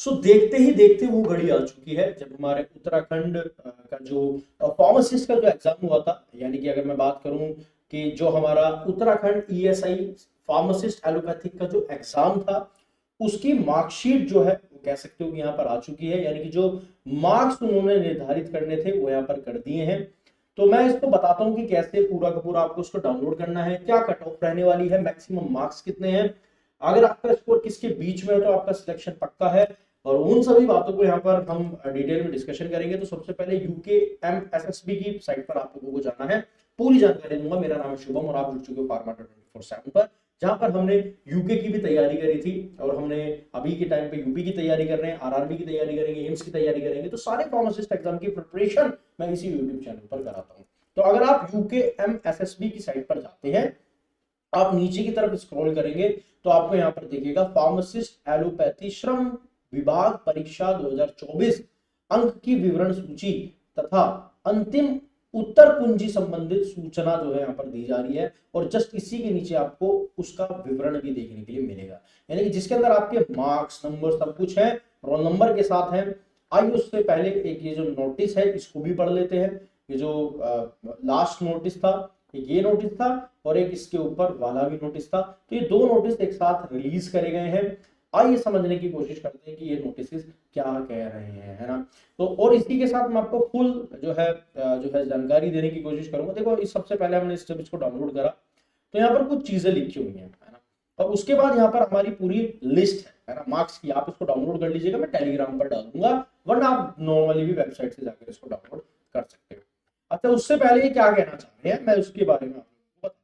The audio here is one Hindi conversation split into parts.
सो देखते ही देखते वो घड़ी आ चुकी है जब हमारे उत्तराखंड का जो फार्मासिस्ट का जो एग्जाम हुआ था, यानी कि अगर मैं बात करूं कि जो हमारा उत्तराखंड ईएसआई फार्मासिस्ट एलोपैथिक का जो एग्जाम था, उसकी मार्कशीट जो है वो कह सकते हो कि यहाँ पर आ चुकी है। यानी कि जो मार्क्स उन्होंने निर्धारित करने थे वो यहाँ पर कर दिए हैं। तो मैं इसको बताता हूँ कि कैसे पूरा का पूरा आपको उसको डाउनलोड करना है, क्या कट ऑफ रहने वाली है, मैक्सिमम मार्क्स कितने हैं, अगर आपका स्कोर किसके बीच में है तो आपका सिलेक्शन पक्का है। और उन सभी बातों को यहाँ पर हम डिटेल में डिस्कशन करेंगे। तो सबसे पहले UKMSSB की साइट पर आप लोगों को जाना है, पूरी जानकारी दूंगा। मेरा नाम है शुभम और आप जुड़ चुके हो फार्माटा 24/7 पर, जहां पर हमने यूके की भी तैयारी करी थी और हमने अभी के टाइम पे यूपी की तैयारी कर रहे हैं, आरआरबी की तैयारी करेंगे, एम्स की तैयारी करेंगे। तो सारे फार्मासिस्ट एग्जाम की प्रिपरेशन मैं इसी यूट्यूब चैनल पर कराता हूँ। तो अगर आप UKMSSB की साइट पर जाते हैं, आप नीचे की तरफ स्क्रॉल करेंगे तो आपको यहाँ पर देखिएगा फार्मासिस्ट एलोपैथी श्रम विभाग परीक्षा 2024 अंक की विवरण सूची तथा अंतिम उत्तर कुंजी संबंधित सूचना जो है यहाँ पर दी जा रही है। और जस्ट इसी के नीचे आपको उसका विवरण भी देखने के लिए मिलेगा, यानी कि जिसके अंदर आपके मार्क्स, नंबर सब कुछ है, रोल नंबर के साथ है। आइए उससे पहले एक ये जो नोटिस है इसको भी पढ़ लेते हैं। ये जो लास्ट नोटिस था, ये नोटिस था और एक इसके ऊपर वाला भी नोटिस था। तो ये दो नोटिस एक साथ रिलीज करे गए हैं। आइए समझने की कोशिश करते हैं कि ये नोटिस क्या कह रहे हैं, है ना। तो और इसी के साथ मैं आपको फुल जो है जानकारी देने की कोशिश करूंगा। देखो, इस सबसे पहले हमने जब इसको डाउनलोड करा तो यहाँ पर कुछ चीजें लिखी हुई हैं, है ना। और उसके बाद यहाँ पर हमारी पूरी लिस्ट है ना मार्क्स की। आप इसको डाउनलोड कर लीजिएगा, मैं टेलीग्राम पर डाल दूंगा, वरना आप नॉर्मली भी वेबसाइट से जाकर इसको डाउनलोड कर सकते हो। अच्छा, उससे पहले ये क्या कहना चाह रहे हैं मैं उसके बारे में आपको बता।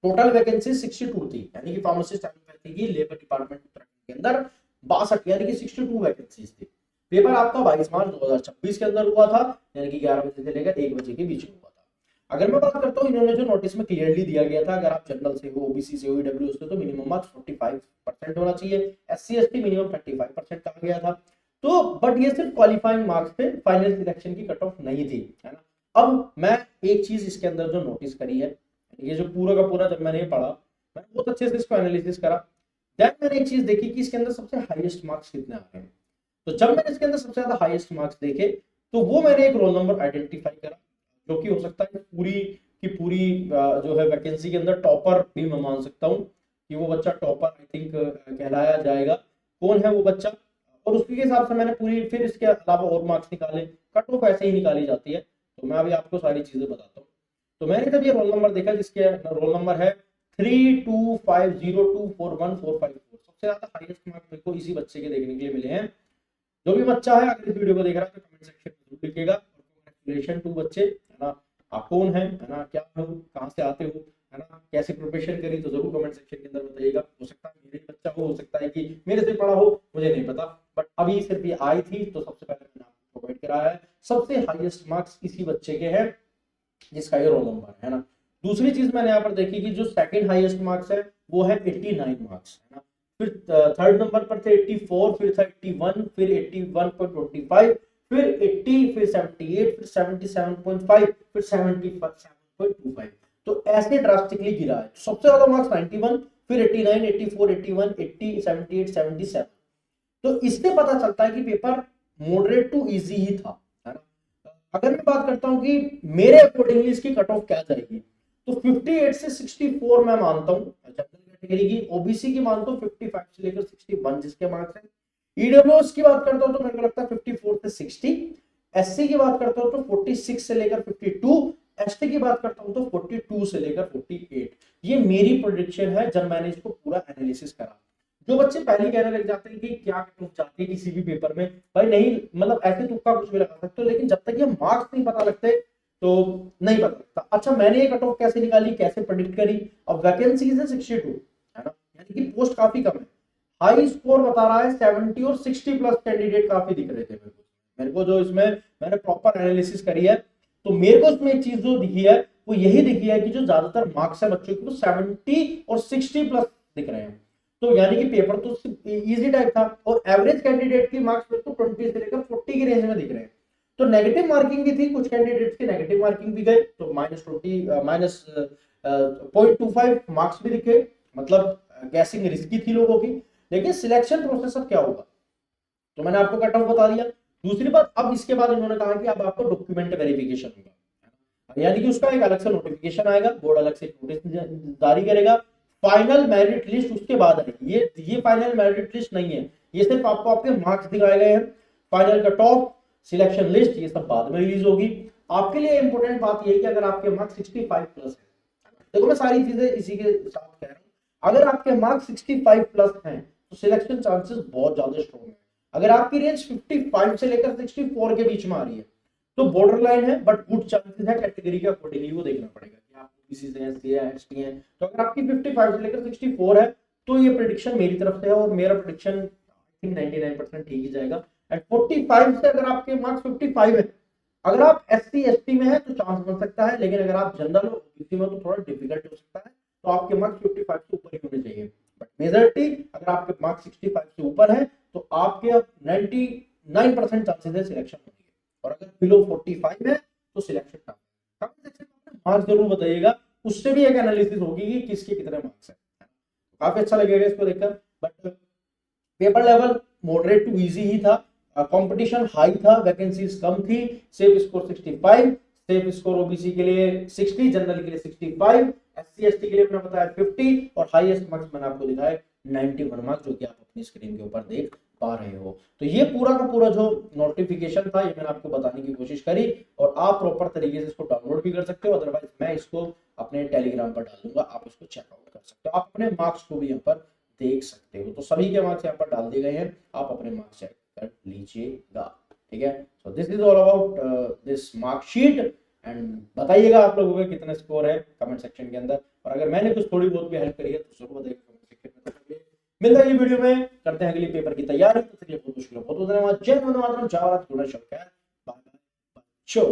टोटल वैकेंसी 62 थी, यानी कि फार्मासिस्ट एलोपैथी की लेबर डिपार्टमेंट उत्तराखंड के अंदर 62 यानी कि 62 वैकेंसीज थी। पेपर आपका 22 मार्च 2026 के अंदर हुआ था, यानी कि 11 बजे से लेकर 1 बजे के बीच में हुआ था। अगर मैं बात करता हूँ, इन्होंने जो नोटिस में क्लियरली दिया गया था, अगर आप जनरल से हो, ओबीसी से हो, ईडब्ल्यू से, तो मिनिमम मार्क्स 45% होना चाहिए। SC ST मिनिमम 35% कहा गया था। तो बट ये सिर्फ क्वालिफाइंग मार्क्स थे, फाइनल सिलेक्शन की कट ऑफ नहीं थी, है ना। अब मैं एक चीज इसके अंदर जो नोटिस करी है, ये जो पूरा का पूरा जब मैंने ये पढ़ा, मैंने बहुत अच्छे से इसको एनालिसिस करा। देन मैंने एक चीज देखी कि इसके अंदर सबसे हाईएस्ट मार्क्स कितने आ गए हैं। तो जब मैंने इसके अंदर सबसे ज्यादा हाईएस्ट मार्क्स देखे, तो वो मैंने एक रोल नंबर आइडेंटिफाई करा, जो कि हो सकता है पूरी की पूरी जो है वैकेंसी के अंदर टॉपर भी मैं मान सकता हूँ कि वो बच्चा टॉपर आई थिंक कहलाया जाएगा। कौन है वो बच्चा, और उसके हिसाब से मैंने पूरी फिर इसके अलावा और मार्क्स निकाले। कट ऑफ ऐसे ही निकाली जाती है। तो मैं अभी आपको सारी चीजें बताता हूँ। तो मैंने जब ये रोल नंबर देखा, जिसके रोल नंबर है 3250241454, सबसे ज्यादा हाईएस्ट मार्क्स मेरे को इसी बच्चे के देखने के लिए मिले हैं। जो भी बच्चा है अगर इस वीडियो को देख रहा है तो कमेंट सेक्शन में जरूर लिखिएगा। कांग्रेचुलेशन टू बच्चे, है ना। आप कौन है ना, क्या हो, कहाँ से आते हो, है ना, कैसे प्रिपरेशन करी, तो जरूर कमेंट सेक्शन के अंदर बताइएगा। हो सकता है मेरे बच्चा हो सकता है कि मेरे से पढ़ा हो, मुझे नहीं पता। बट अभी सिर्फ ये आई थी तो सबसे पहले मैंने आपको प्रोवाइड कराया है। सबसे हाईएस्ट मार्क्स इसी बच्चे के हैं जिसका ये रोल नंबर है ना। दूसरी चीज मैंने यहाँ पर देखी कि जो सेकंड हाईएस्ट मार्क्स है वो है 89 मार्क्स, है ना। फिर थर्ड नंबर पर थे 84, फिर था 81, फिर 81.25, फिर 80, फिर 78, फिर 77.5, फिर 77.25। तो ऐसे ड्रास्टिकली गिरा है। सबसे ज्यादा मार्क्स 91, फिर 89, 84, 81, 80, 78, 77। तो इससे पता चलता है कि पेपर मॉडरेट टू इजी ही था, है ना। अगर मैं बात करता हूं कि मेरे अकॉर्डिंगली इसकी कट ऑफ क्या जाएगी, तो 58 से 64 मैं मानता हूं जनरल कैटेगरी की। ओबीसी की मानता हूं 55 से लेकर 61 जिसके मार्क्स हैं। ईडब्ल्यूएस की बात करता हूं तो मेरे को लगता है 54 से 60। एससी की बात करता हूं तो 46 से लेकर 52। एसटी की बात करता हूं तो 42 से लेकर 48। ये मेरी प्रेडिक्शन है जब मैंने इसको पूरा एनालिसिस करा। जो बच्चे पहले कहने लग जाते हैं कि क्या कट ऑफ जाती है किसी भी पेपर में, भाई नहीं, मतलब ऐसे तुक्का कुछ भी लगा सकते हो, लेकिन जब तक ये मार्क्स नहीं पता लगते तो नहीं पता लगता। अच्छा, मैंने ये कट ऑफ कैसे निकाली, कैसे प्रेडिक्ट करी। अब वैकेंसीज है 62, है ना, यानी कि पोस्ट काफी कम है। हाई स्कोर बता रहा है 70 और 60 प्लस कैंडिडेट काफी दिख रहे थे मेरे को जो इसमें मैंने प्रॉपर एनालिसिस करी है। तो मेरे को इसमें एक चीज जो दिखी है वो यही दिखी है कि जो ज्यादातर मार्क्स है बच्चों के वो 70 और 60 प्लस दिख रहे हैं। तो यानी कि पेपर तो इजी टाइप था। और एवरेज कैंडिडेट की मार्क्स तो 20 से लेकर 40 की रेंज में दिख रहे हैं। तो नेगेटिव मार्किंग भी थी, कुछ कैंडिडेट्स की नेगेटिव मार्किंग भी गए, तो -0.25 मार्क्स भी दिखे। मतलब गैसिंग रिस्की थी लोगों की। लेकिन सिलेक्शन प्रोसेस अब क्या होगा, तो मैंने आपको कट ऑफ बता दिया। दूसरी बात, अब इसके बाद इन्होंने कहा कि अब आपको डॉक्यूमेंट वेरिफिकेशन होगा, यानी कि उसका एक अलग से नोटिफिकेशन आएगा, बोर्ड अलग से नोटिस जारी करेगा। फाइनल मेरिट लिस्ट उसके बाद आएगी। ये फाइनल मेरिट लिस्ट नहीं है, ये सिर्फ आपको आपके मार्क्स दिखाए गए हैं। Final cut off, selection list, ये सब बाद में रिलीज होगी। आपके लिए इंपॉर्टेंट बात ये है कि अगर आपके मार्क्स 65 प्लस है, देखो मैं सारी चीजें इसी के साथ कह रहा हूं, अगर आपके मार्क्स 65 प्लस हैं तो सिलेक्शन चांसेस बहुत ज्यादा स्ट्रॉन्ग है। अगर आपकी रेंज 55 से लेकर 64 के बीच में आ रही है तो बॉर्डर लाइन है, बट गुड चांसेस है, कैटेगरी के अकॉर्डिंगली वो देखना पड़ेगा कि आप ओबीसी से हैं, सी है, एसटी हैं। तो अगर आपकी 55 से लेकर 64 है तो ये प्रेडिक्शन मेरी तरफ से है, और मेरा प्रेडिक्शन आई थिंक 99% ठीक ही जाएगा। एंड 45 से अगर आपके मार्क्स 55 है, अगर आप एससी एसटी में है तो चांस बन सकता है, लेकिन अगर आप जनरल हो ओबीसी में तो थोड़ा डिफिकल्ट हो सकता है। तो आपके मार्क्स 55 से ऊपर ही होने चाहिए, बट मेजॉरिटी अगर आपके मार्क्स 65 से ऊपर है तो आपके 99% चांसेस है सिलेक्शन होने के, और अगर बिलो 45 है तो सिलेक्शन टफ। कमेंट सेक्शन में मार्क्स जरूर बताइएगा, उससे भी एक एनालिसिस होगी कि किसके कितने मार्क्स है। काफी अच्छा लगेगा इसको देखकर। But paper level moderate to easy ही था, कंपटीशन हाई था, वैकेंसीज कम थी। Safe score 65, safe score OBC के लिए 60, जनरल के लिए 65, एससी एसटी के लिए मैंने बताया 50, और हाईएस्ट मार्क्स मैंने आपको दिखाया 91 मार्क्स, जो कि आप अपनी स्क्रीन के ऊपर देख पा रहे हो। तो ये पूरा का पूरा जो नोटिफिकेशन था ये मैंने आपको बताने की कोशिश करी, और आप प्रॉपर तरीके से इसको डाउनलोड भी कर सकते हो, अदरवाइज मैं इसको अपने टेलीग्राम पर डाल दूंगा, आप इसको चेकआउट कर सकते हो। आप अपने मार्क्स को भी यहाँ पर देख सकते हो। तो सभी के मार्क्स यहाँ पर डाल दिए गए हैं, आप अपने मार्क्स चेक कर लीजिएगा। ठीक है, so this is all about this marksheet. And बताइएगा आप लोगों के कितने स्कोर है कमेंट सेक्शन के अंदर, और अगर मैंने कुछ थोड़ी बहुत भी हेल्प करी है तो जरूर बताइएगा कमेंट सेक्शन में। मिलता है ये वीडियो में, करते हैं अगली पेपर की तैयारी। तो बहुत बहुत धन्यवाद। जय हिंद, वंदे मातरम, जय भारत, गुड नाइट, शो।